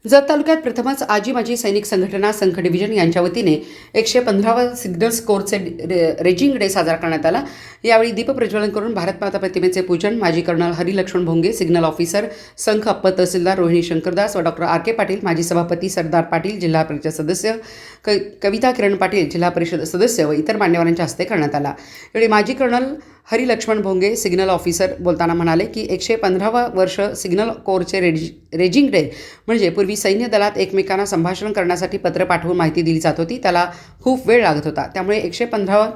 जत तालुक्यात प्रथमच आजी माजी सैनिक संघटना संघ डिव्हिजन यांच्या वतीने 115वा सिग्नल स्कोरचे रेजिंग डे साजरा करण्यात आला। यावेळी दीपप्रज्वलन करून भारतमाता प्रतिमेचे पूजन माजी colonel Hari Laxman Bhonge, signal officer संघ अप्पर तहसीलदार रोहिणी शंकरदास व डॉक्टर आर.के. पाटील, माजी सभापती सरदार पाटील, जिल्हा परिषद सदस्य कविता किरण पाटील, जिल्हा परिषद सदस्य व इतर मान्यवरांच्या हस्ते करण्यात आला। यावेळी माजी colonel Hari Laxman Bhonge, signal officer बोलताना म्हणाले की 115वा वर्ष सिग्नल कोरचे रेजिंग डे म्हणजे पूर्वी सैन्य दलात एकमेकांना संभाषण करण्यासाठी पत्र पाठवून माहिती दिली जात होती, त्याला खूप वेळ लागत होता। त्यामुळे 115वा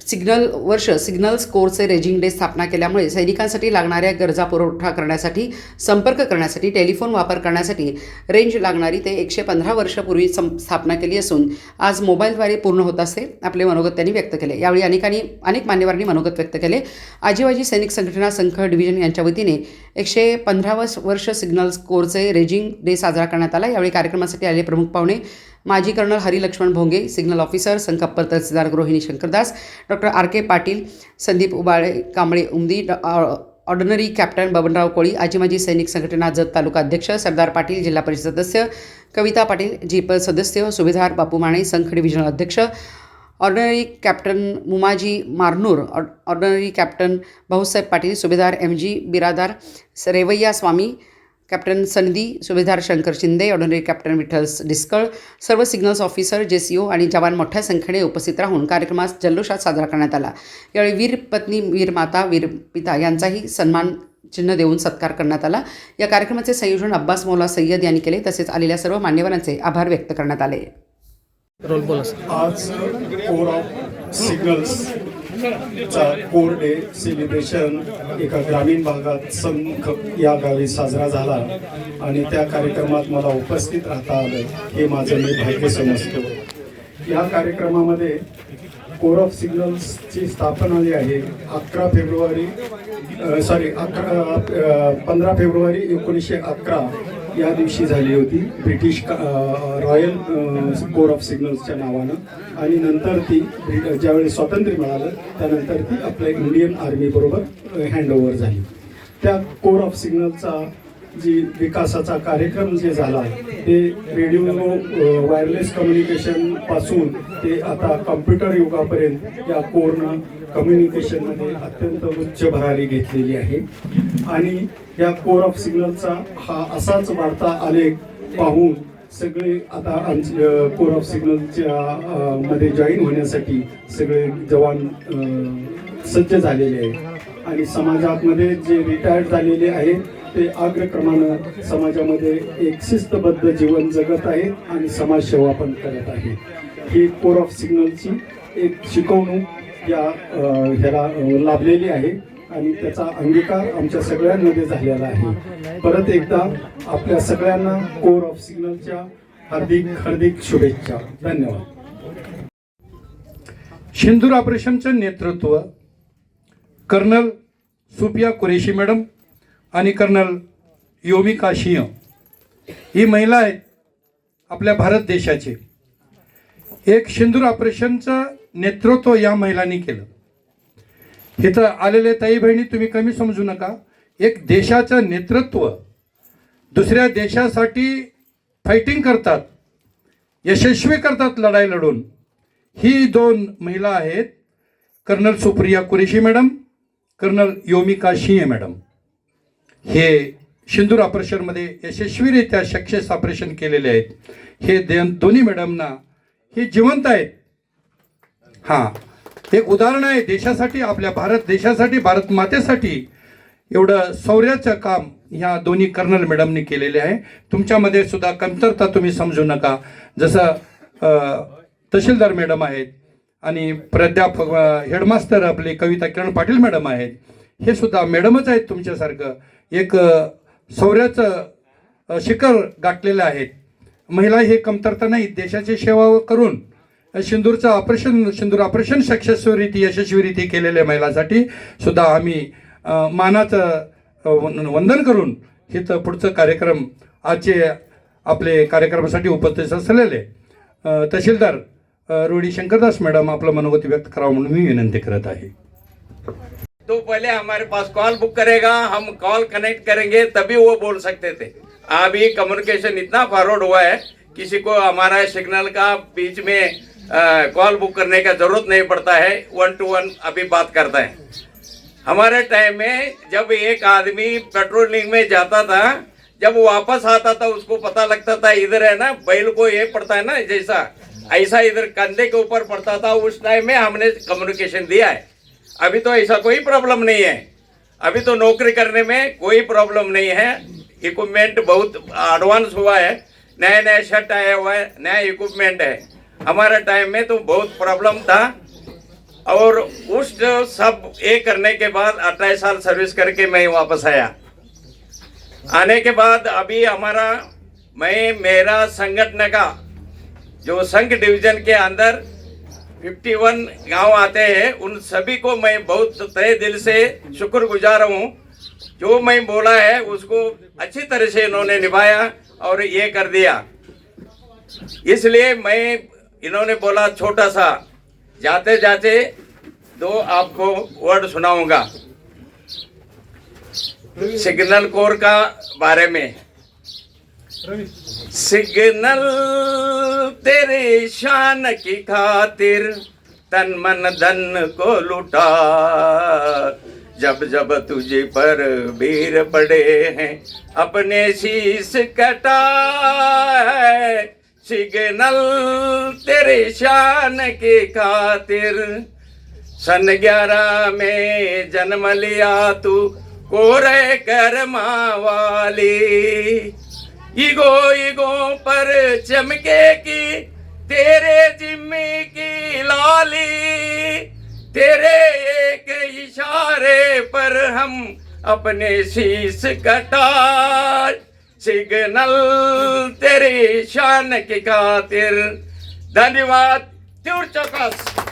सिग्नल कोरचे रेजिंग डे स्थापना केल्यामुळे सैनिकांसाठी लागणाऱ्या गरजा पुरवठा करण्यासाठी, संपर्क करण्यासाठी, टेलिफोन वापर करण्यासाठी रेंज लागणारी ते 115 वर्षापूर्वी स्थापना केली असून आज मोबाईलद्वारे पूर्ण होत असते, आपले मनोगत त्यांनी व्यक्त केले। यावेळी अनेक मान्यवरांनी मनोगत व्यक्त केले। आजीबाजी सैनिक संघटना संघ डिव्हिजन यांच्या वतीने 115वा वर्ष सिग्नल कोरचे रेजिंग डे साजरा करण्यात आला। यावेळी कार्यक्रमासाठी आलेले प्रमुख पाहुणे माजी colonel Hari Laxman Bhonge, signal officer संघ अप्पर tehsildar Rohini Shankardas, doctor R K. Patil, Sandeep Ubale Kamble Umdi, ordinary captain Babanrao Koli, आजी माजी सैनिक संघटना जत तालुका अध्यक्ष सरदार पाटील, जिल्हा परिषद सदस्य कविता पाटील, जीपल सदस्य सुभेदार बापू माने, संघ डिव्हिजन अध्यक्ष, ordinary captain Mumaji Marnur, ordinary captain Bhausaheb Patil, subedar M G. Biradar, Revaiya Swami, captain Sanadi, subedar Shankar Shinde, ordinary captain Vitthal Diskal, सर्व सिग्नल्स ऑफिसर, JCO आणि जवान मोठ्या संख्येने उपस्थित राहून कार्यक्रमास जल्लोषात साजरा करण्यात आला। यावेळी वीर पत्नी, वीर माता, वीर पिता यांचाही सन्मान चिन्ह देऊन सत्कार करण्यात आला। या कार्यक्रमाचे संयोजन अब्बास मौला सय्यद यांनी केले, तसेच आलेल्या सर्व मान्यवरांचे आभार व्यक्त करण्यात आले। आज कोर ऑफ सिग्नल्स चा कोर डे सेलिब्रेशन एका ग्रामीण भागात संख या गावी साजरा झाला आणि त्या कार्यक्रमात मला उपस्थित राहता आलं हे माझं मी भाग्य समजतो। या कार्यक्रमामध्ये कोर ऑफ सिग्नल्सची स्थापना जी आहे 15 फेब्रुवारी 1911 या दिवशी झाली होती ब्रिटिश रॉयल कोर ऑफ सिग्नल्सच्या नावानं आणि नंतर ती ज्यावेळी स्वातंत्र्य मिळालं त्यानंतर ती आपल्या इंडियन आर्मीबरोबर हँडओव्हर झाली। त्या कोर ऑफ सिग्नलचा जी विकासाचा कार्यक्रम जे झाला ते रेडिओ वायरलेस कम्युनिकेशनपासून ते आता कम्प्युटर युगापर्यंत या कोरनं कम्युनिकेशनमध्ये अत्यंत उच्च भरारी घेतलेली आहे आणि या कोर ऑफ सिग्नलचा हा असाच वाढता आलेख पाहून सगळे आता कोर ऑफ सिग्नलच्या मध्ये जॉईन होण्यासाठी सगळे जवान सज्ज झालेले आहेत आणि समाजामध्ये जे रिटायर्ड झालेले आहेत ते अग्रक्रमानं समाजामध्ये एक शिस्तबद्ध जीवन जगत आहेत आणि समाजसेवा पण करत आहेत। ही कोर ऑफ सिग्नलची एक शिकवणूक या ह्याला लाभलेली आहे आणि त्याचा अंगीकार आमच्या सगळ्यांमध्ये झालेला आहे। परत एकदा आपल्या सगळ्यांना कोर ऑफ सिग्नलच्या हार्दिक शुभेच्छा। धन्यवाद। सिंदूर ऑपरेशनचं नेतृत्व कर्नल सुफिया कुरेशी मॅडम आणि कर्नल योमिका सिंह ही महिला आहेत आपल्या भारत देशाचे। एक सिंदूर ऑपरेशनचं नेतृत्व या महिलांनी केलं। इथं आलेले ताई बहिणी तुम्ही कमी समजू नका, एक देशाचं नेतृत्व दुसऱ्या देशासाठी फायटिंग करतात, यशस्वी करतात लढाई लढून। ही दोन महिला आहेत colonel Supriya Qureshi madam, colonel Yomika Singh madam. हे सिंदूर ऑपरेशनमध्ये यशस्वीरित्या सक्सेस ऑपरेशन केलेले आहेत। हे दोन्ही मॅडमना हे जिवंत आहेत। हां, एक उदाहरण आहे देशासाठी, आपल्या भारत देशासाठी, भारत मातेसाठी एवढं शौर्याचं काम ह्या दोन्ही कर्नल मॅडमनी केलेले आहे। तुमच्यामध्ये सुद्धा कमतरता तुम्ही समजू नका। जसं तहसीलदार मॅडम आहेत आणि प्राध्यापक हेडमास्टर आपले कविता किरण पाटील मॅडम आहेत, हे सुद्धा मॅडमच आहेत तुमच्यासारखं एक शौर्याचं शिखर गाठलेलं आहेत। महिला हे कमतरता नाही, देशाची सेवा करून सिंदूर ऑपरेशन यशस्वीरित्या केलेल्या महिलांसाठी सुद्धा आम्ही मानाचं वंदन करून इथं पुढचं कार्यक्रम आजचे आपले कार्यक्रमासाठी उपस्थित असलेले तहसीलदार रोहिणी शंकरदास मॅडम आपलं मनोगत व्यक्त करावं म्हणून मी विनंती करत आहे। तो पहले हमारे पास कॉल बुक करेगा, हम कॉल कनेक्ट करेंगे तभी वो बोल सकते थे। अभी कम्युनिकेशन इतना फॉरवर्ड हुआ है, किसी को हमारा सिग्नल का बीच में कॉल बुक करने का जरूरत नहीं पड़ता है, 1 to 1 अभी बात करता है। हमारे टाइम में जब एक आदमी पेट्रोलिंग में जाता था, जब वापस आता था उसको पता लगता था इधर है ना, बैल को ये पड़ता है ना, जैसा ऐसा इधर कंधे के ऊपर पड़ता था। उस टाइम में हमने कम्युनिकेशन दिया है। अभी तो ऐसा कोई प्रॉब्लम नहीं है, अभी तो नौकरी करने में कोई प्रॉब्लम नहीं है। इक्विपमेंट बहुत एडवांस हुआ है, नया नया शर्ट आया हुआ है, नया इक्विपमेंट है। हमारा टाइम में तो बहुत प्रॉब्लम था। और उस सब ये करने के बाद 28 साल सर्विस करके मैं वापस आया। आने के बाद अभी हमारा मेरा संगठन का जो संघ डिवीजन के अंदर 51 गांव आते हैं, उन सभी को मैं बहुत तहे दिल से शुक्रगुजार हूँ। जो मैं बोला है उसको अच्छी तरह से इन्होंने निभाया और ये कर दिया। इसलिए मैं इन्होंने बोला छोटा सा जाते जाते 2 आपको वर्ड सुनाऊंगा सिग्नल कोर का बारे में। सिग्नल तेरे शान की खातिर तन मन धन को लुटा, जब जब तुझे पर वीर पड़े हैं अपने शीश कटा। सिग्नल तेरे शान की खातिर सन 11 में जन्म लिया तू कोरे कर्मा वाली। ईगो पर चमकेगी तेरे जिम्मे की लाली, तेरे एक इशारे पर हम अपने शीश कटा। सिग्नल तेरी शान की खातिर। धन्यवाद। तीव्र चौकस।